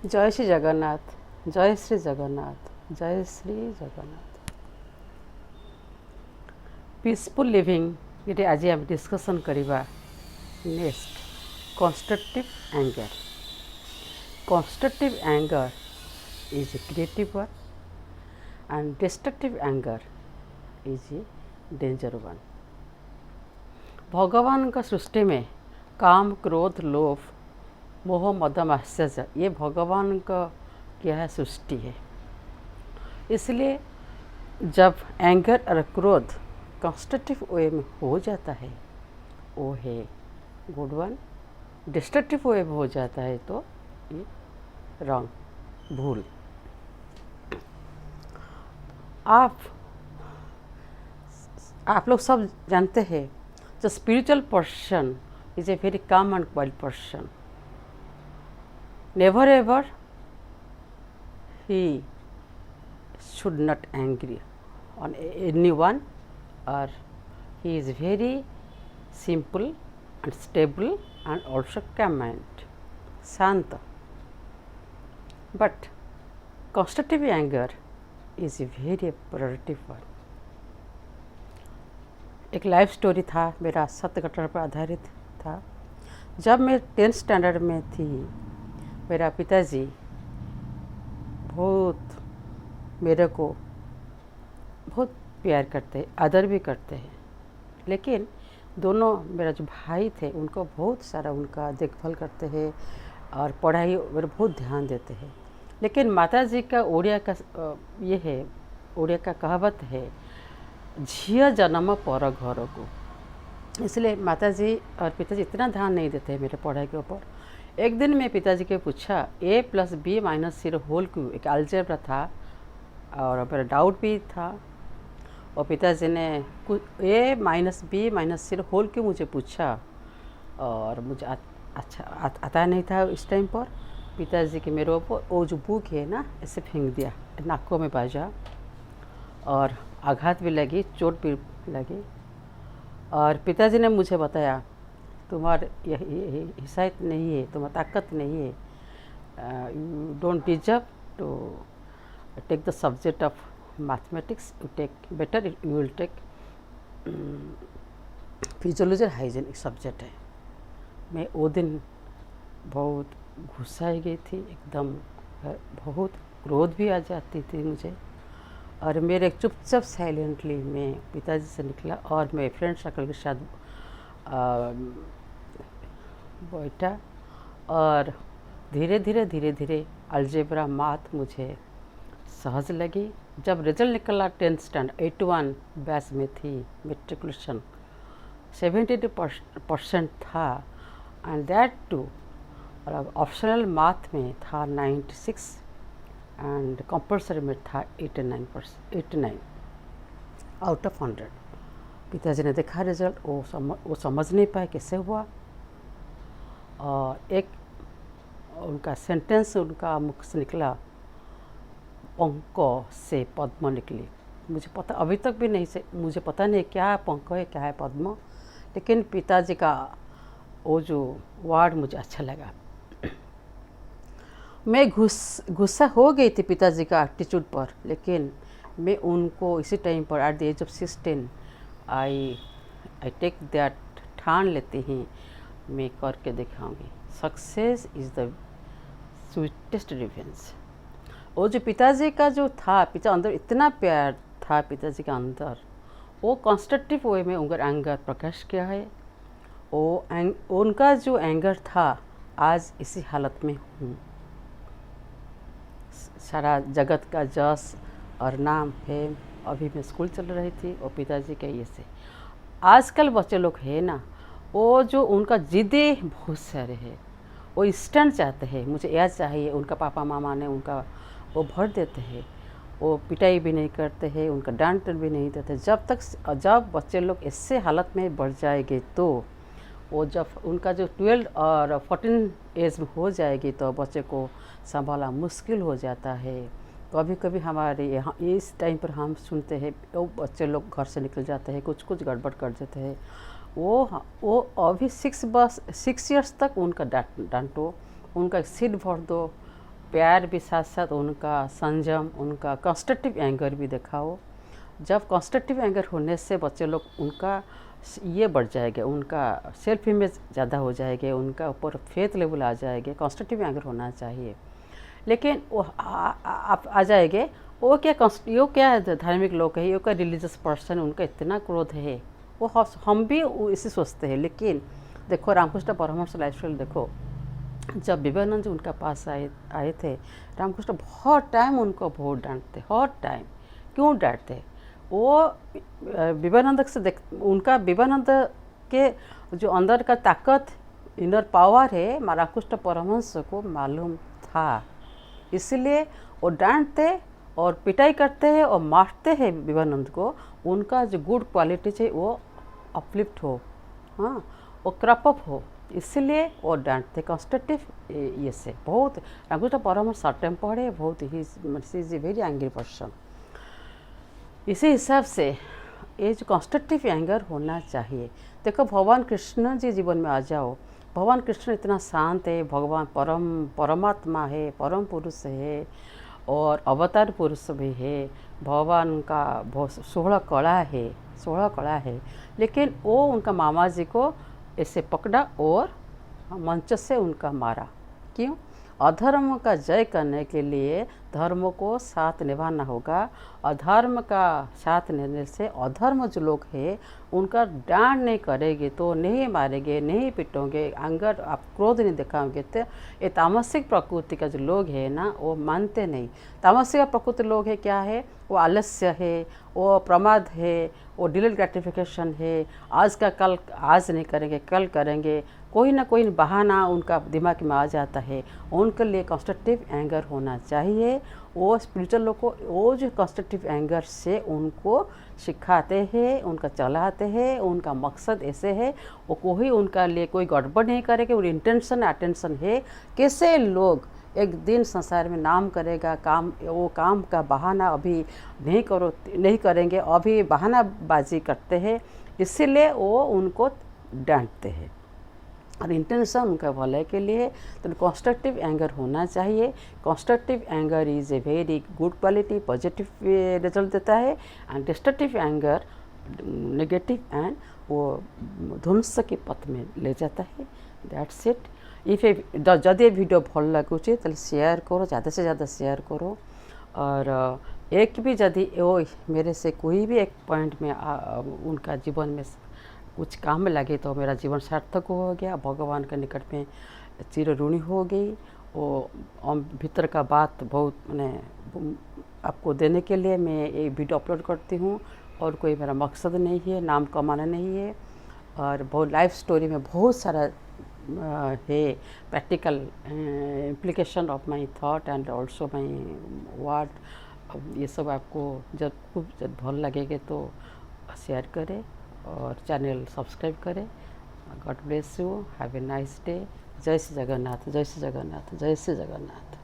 जय श्री जगन्नाथ, जय श्री जगन्नाथ, जय श्री जगन्नाथ। पीसफुल लिविंग ये आज आम डिस्कसन करवा। Next constructive anger. Constructive anger is a creative one and destructive anger is a danger one. भगवान का सृष्टि में काम, क्रोध, लोभ, मोह, मद, आश्चर्य ये भगवान का क्या है सृष्टि है। इसलिए जब एंगर और क्रोध कंस्ट्रक्टिव वे में हो जाता है वो है गुड वन, डिस्ट्रक्टिव वे में हो जाता है तो ये रॉन्ग, भूल। आप लोग सब जानते हैं the spiritual person is a very calm and quite person. Never ever he should not angry on anyone, or he is very simple and stable and also calm mind, shanta. But constructive anger is a very productive one. एक life story था मेरा, सत्य घटना पर आधारित था। जब मैं 10th स्टैंडर्ड में थी, मेरा पिताजी मेरे को बहुत प्यार करते हैं, आदर भी करते हैं, लेकिन दोनों मेरा जो भाई थे उनको बहुत सारा उनका देखभाल करते हैं और पढ़ाई पर बहुत ध्यान देते हैं। लेकिन माताजी का ओडिया का ये है, ओडिया का कहावत है, झिया जन्म पर घर को। इसलिए माताजी और पिताजी इतना ध्यान नहीं देते हैं मेरे पढ़ाई के ऊपर। एक दिन मैं पिताजी के पूछा a + b - c whole cube, एक अलजेब्रा था और मेरा डाउट भी था, और पिताजी ने a - b - c whole cube मुझे पूछा और मुझे अच्छा आता नहीं था इस टाइम पर। पिताजी के मेरे ऊपर वो जो बुक है ना ऐसे फेंक दिया, नाकों में बाजा और आघात भी लगी, चोट भी लगी। और पिताजी ने मुझे बताया तुम्हारे हिसायत नहीं है, तुम्हारी ताकत नहीं है, you don't deserve to take the subject of mathematics, you take better, you will take physiology और हाइजीनिक सब्जेक्ट है। मैं वो दिन बहुत गुस्साई गई थी, एकदम बहुत क्रोध भी आ जाती थी मुझे। और मेरे चुपचाप साइलेंटली मैं पिताजी से निकला और मैं फ्रेंड सर्कल के साथ बैठा और धीरे धीरे अलजेब्रा मैथ मुझे सहज लगी। जब रिजल्ट निकला 10th स्टैंडर्ड 81 बैच में थी, मेट्रिकुलेशन 72% था एंड दैट टू, और ऑप्शनल मैथ में था 96 एंड कंपल्सरी में था 89 आउट ऑफ 100। पिताजी ने देखा रिजल्ट, वो समझ नहीं पाए कैसे हुआ, और एक उनका सेंटेंस उनका मुख से निकला, पंख से पद्म निकली। मुझे पता अभी तक भी नहीं से, मुझे पता नहीं क्या पंख है क्या है पद्म, लेकिन पिताजी का वो जो वर्ड मुझे अच्छा लगा। मैं गुस्सा हो गई थी पिताजी का एटीट्यूड पर, लेकिन मैं उनको इसी टाइम पर at the age of 16 I take that, ठान लेती हैं मैं करके दिखाऊंगी। Success is the sweetest revenge. वो जो पिताजी का जो था, पिता अंदर इतना प्यार था पिताजी के अंदर, वो कंस्ट्रक्टिव वे में उनका एंगर प्रकाश किया है। वो उनका जो एंगर था, आज इसी हालत में हूँ। सारा जगत का जस और नाम फेम, अभी मैं स्कूल चल रही थी और पिताजी के ये से। आजकल बच्चे लोग हैं ना, वो जो उनका जिद्दे बहुत सारे हैं, वो इंस्टेंट चाहते हैं, मुझे यह चाहिए। उनका पापा मामा ने उनका वो भर देते हैं, वो पिटाई भी नहीं करते हैं, उनका डांट भी नहीं देते। जब बच्चे लोग ऐसे हालत में बढ़ जाएंगे तो वो जब उनका जो 12 और 14 एज में हो जाएगी तो बच्चे को संभालना मुश्किल हो जाता है। कभी कभी हमारे यहाँ इस टाइम पर हम सुनते हैं वो बच्चे लोग घर से निकल जाते हैं, कुछ गड़बड़ कर देते हैं। वो अभी 6 इयर्स तक उनका डांटो, उनका सिर भर दो, प्यार भी साथ साथ उनका संयम, उनका कंस्ट्रक्टिव एंगर भी दिखाओ। जब कंस्ट्रक्टिव एंगर होने से बच्चे लोग उनका ये बढ़ जाएगा, उनका सेल्फ इमेज ज़्यादा हो जाएगी, उनका ऊपर फेथ लेवल आ जाएगी। कंस्ट्रक्टिव एंगर होना चाहिए। लेकिन वो आप आ जाएंगे, वो क्या है, धार्मिक लोग है, वो क्या रिलीजियस पर्सन, उनका इतना क्रोध है, वो हम भी इसी सोचते हैं। लेकिन देखो रामकृष्ण परमहंस लाइफस्टाइल देखो, जब विवेकानंद जी उनका पास आए थे, रामकृष्ण बहुत टाइम उनको बहुत डांटते, हर टाइम। क्यों डांटते? वो विवेकानंद से उनका विवेकानंद के जो अंदर का ताकत, इनर पावर है, रामकृष्ण परमहंस को मालूम था। इसलिए वो डांटते और पिटाई करते हैं और मारते हैं विवेकानंद को। उनका जो गुड क्वालिटी है वो अपलिफ्ट हो, हाँ, वो क्रॉप अप हो, इसलिए वो डांटते। कंस्ट्रक्टिव ये से बहुत रामकृष्ण परमहंस शॉर्ट टेम्पर्ड है, बहुत he is a very angry person. इसी हिसाब से ये जो कंस्ट्रक्टिव एंगर होना चाहिए। देखो भगवान कृष्ण जी जीवन में आ जाओ, भगवान कृष्ण इतना शांत है, भगवान परमात्मा है, परम पुरुष है और अवतार पुरुष भी है। भगवान का 16 कला है, 16 कला है। लेकिन वो उनका मामा जी को ऐसे पकड़ा और मंच से उनका मारा। क्यों? अधर्म का जय करने के लिए धर्म को साथ निभाना होगा। अधर्म का साथ लेने से अधर्म जो लोग हैं उनका डांट नहीं करेंगे तो नहीं मारेंगे, नहीं पिटोगे, अंगर आप क्रोध नहीं दिखाओगे तो ये तामसिक प्रकृति का जो लोग हैं ना, वो मानते नहीं। तामसिक प्रकृति लोग है क्या है? वो आलस्य है, वो प्रमाद है, वो डिलेड ग्रेटिफिकेशन है। आज का कल आज नहीं करेंगे, कल करेंगे, कोई ना कोई बहाना उनका दिमाग में आ जाता है। उनके लिए कंस्ट्रक्टिव एंगर होना चाहिए। वो स्पिरिचुअल लोग को वो जो कंस्ट्रक्टिव एंगर से उनको सिखाते हैं, उनका चलाते हैं। उनका मकसद ऐसे है, वो कोई उनका लिए कोई गड़बड़ नहीं करेगा। उनकी इंटेंशन अटेंशन है कैसे लोग एक दिन संसार में नाम करेगा, काम वो काम का बहाना अभी नहीं करेंगे, अभी बहानाबाजी करते हैं, इसीलिए वो उनको डांटते हैं और इंटेंशन उनका भले के लिए। तो कंस्ट्रक्टिव एंगर होना चाहिए। Constructive anger is a very good quality, positive result देता है। And destructive anger negative and वो ध्वंस के पथ में ले जाता है। That's it. जदि वीडियो भल लगुचे तो शेयर करो, ज़्यादा से ज़्यादा शेयर करो। और एक भी जदि वो मेरे से कोई भी एक पॉइंट में उनका जीवन में कुछ काम में लगे तो मेरा जीवन सार्थक हो गया, भगवान के निकट में चिर ऋणी हो गई। वो भीतर का बात बहुत मैंने आपको देने के लिए मैं ये वीडियो अपलोड करती हूँ और कोई मेरा मकसद नहीं है, नाम कमाना नहीं है। और बहुत लाइफ स्टोरी में बहुत सारा है practical implication of my thought and also my word. ये सब आपको जब भल लगेगा तो शेयर करें और चैनल सब्सक्राइब करें। God bless you, have a nice day. जय श्री जगन्नाथ, जय श्री जगन्नाथ, जय श्री जगन्नाथ।